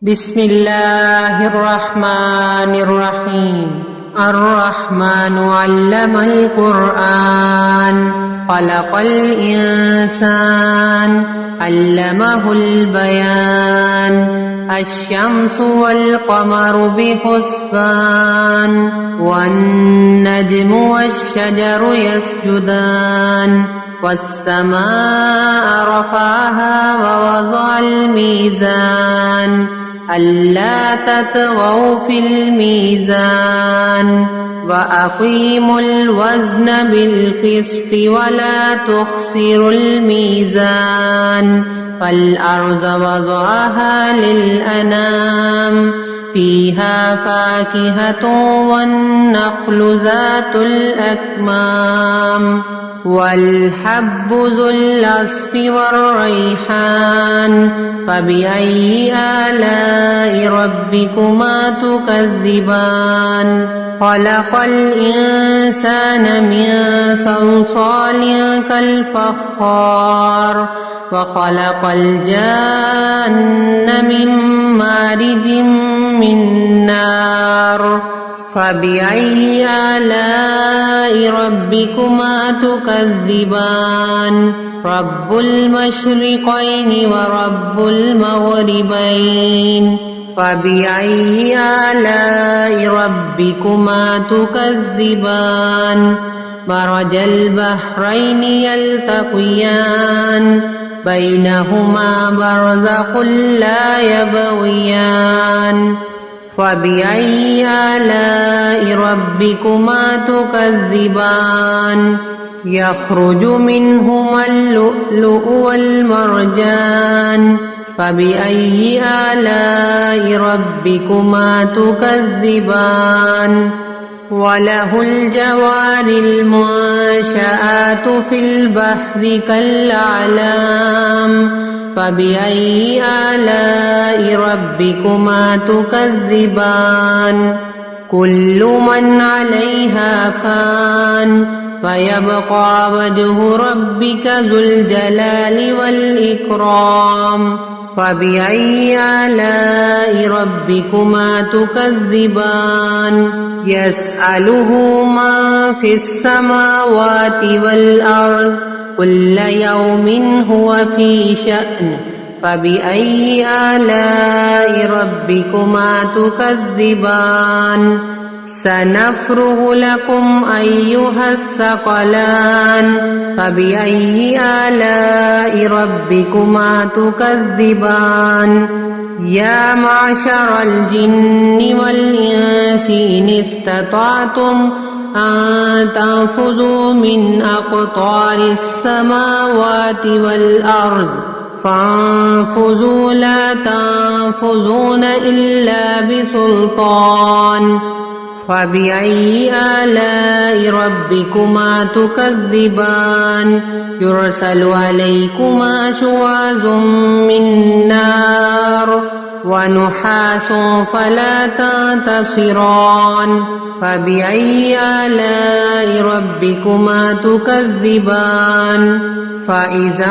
بسم الله الرحمن الرحيم. الرحمن علم القرآن خلق الإنسان علمه البيان الشمس والقمر بحسبان والنجم والشجر يسجدان والسماء رفعها ووضع الميزان ألا تطغوا في الميزان وأقيموا الوزن بالقسط ولا تخسروا الميزان فالأرض وضعها للأنام فيها فاكهة والنخل ذات الأكمام والحب ذو العصف والريحان فبأي آلاء ربكما تكذبان خلق الإنسان من صلصال كالفخار وخلق الجان من مارج من نار فبأي آلاء ربكما تكذبان رب المشرقين ورب المغربين فبأي آلاء ربكما تكذبان مرج البحرين يلتقيان بينهما برزخ لا يبغيان فبأي آلاء ربكما تكذبان يخرج منهما اللؤلؤ والمرجان فبأي آلاء ربكما تكذبان وله الجوار المنشآت في البحر كالأعلام فبأي آلاء ربكما تكذبان كل من عليها فان ويبقى وجه ربك ذو الجلال والإكرام فبأي آلاء ربكما تكذبان يسأله من في السماوات والأرض كل يوم هو في شأن فبأي آلاء ربكما تكذبان سنفرغ لكم أيها الثقلان فبأي آلاء ربكما تكذبان يا معشر الجن والإنس إن استطعتم أن تنفذوا من أقطار السماوات والأرض فانفذوا لا تنفذون إلا بسلطان فبأي آلاء ربكما تكذبان يرسل عليكما شواظ من نار ونحاس فلا تنتصران فبأي آلاء ربكما تكذبان فإذا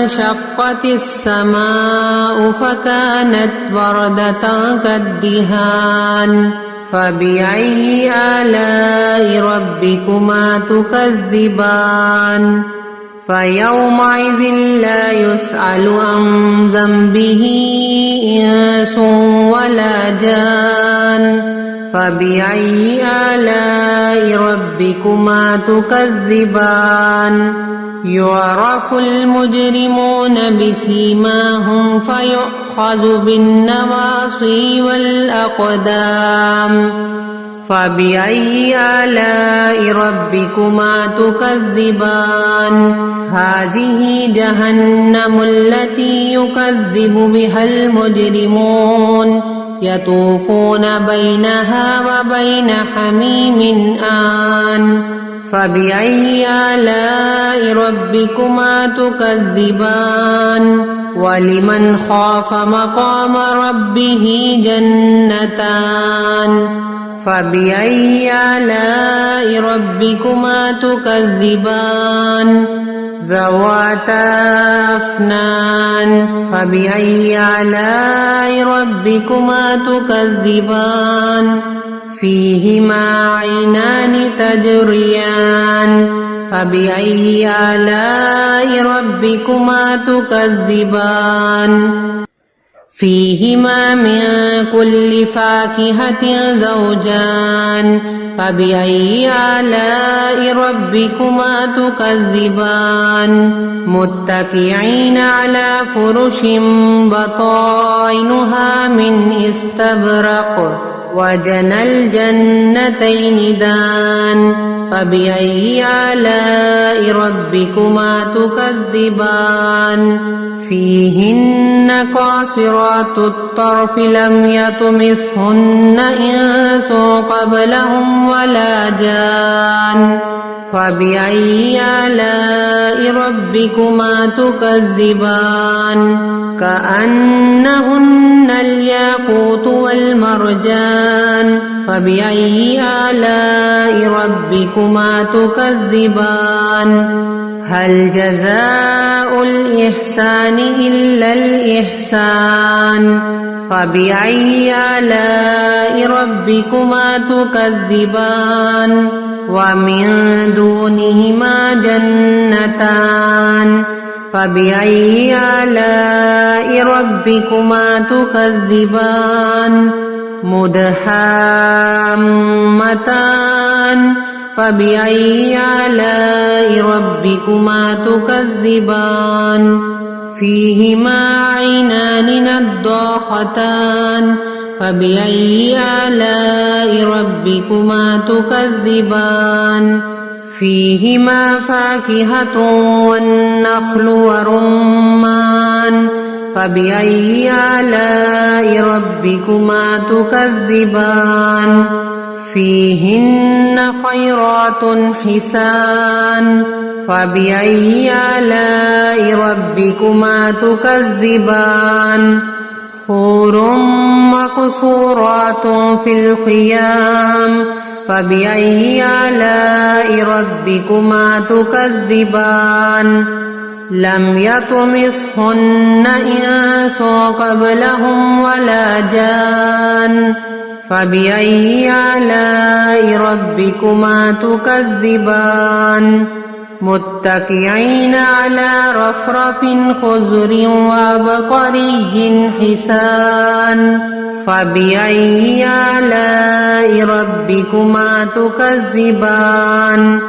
انشقت السماء فكانت وردة كالدهان فبأي آلاء ربكما تكذبان فيومئذ لا يسأل عن ذنبه إنس ولا جان فبأي آلاء ربكما تكذبان يعرف المجرمون بسيماهم فيؤخذ بالنواصي والأقدام فبأي آلاء ربكما تكذبان هذه جهنم التي يكذب بها المجرمون يطوفون بينها وبين حميم آن فبأي آلاء ربكما تكذبان ولمن خاف مقام ربه جنتان فبأي آلاء ربكما تكذبان ذواتا أفنان فبأي آلاء ربكما تكذبان فيهما عينان تجريان فبأي آلاء ربكما تكذبان فيهما من كل فاكهة زوجان فبأي آلاء ربكما تكذبان متكئين على فرش بطائنها من استبرق وجنى الجنتين دان فبأي آلاء ربكما تكذبان فيهن قاصرات الطرف لم يطمثهن إنس قبلهم ولا جان فبأي آلاء ربكما تكذبان كأنهن الياقوت والمرجان فبأي آلاء ربكما تكذبان هل جزاء الإحسان إلا الإحسان فبأي آلاء ربكما تكذبان ومن دونهما جنتان فبأي آلاء ربكما تكذبان مدهامتان فبأي آلاء ربكما تكذبان فيهما عينان نضاختان فبأي آلاء ربكما تكذبان فيهما فاكهة والنخل ورمان فبأي آلاء ربكما تكذبان فيهن خيرات حسان فبأي آلاء ربكما تكذبان حور مقصورات في الخيام فبأي آلاء ربكما تكذبان لم يطمثهن إنس قبلهم ولا جان فبأي آلاء ربكما تكذبان متكئين على رفرف خضر وعبقري حسان فبأي آلاء ربكما تكذبان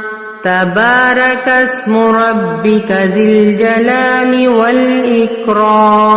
تبارك اسم ربك ذي الجلال والإكرام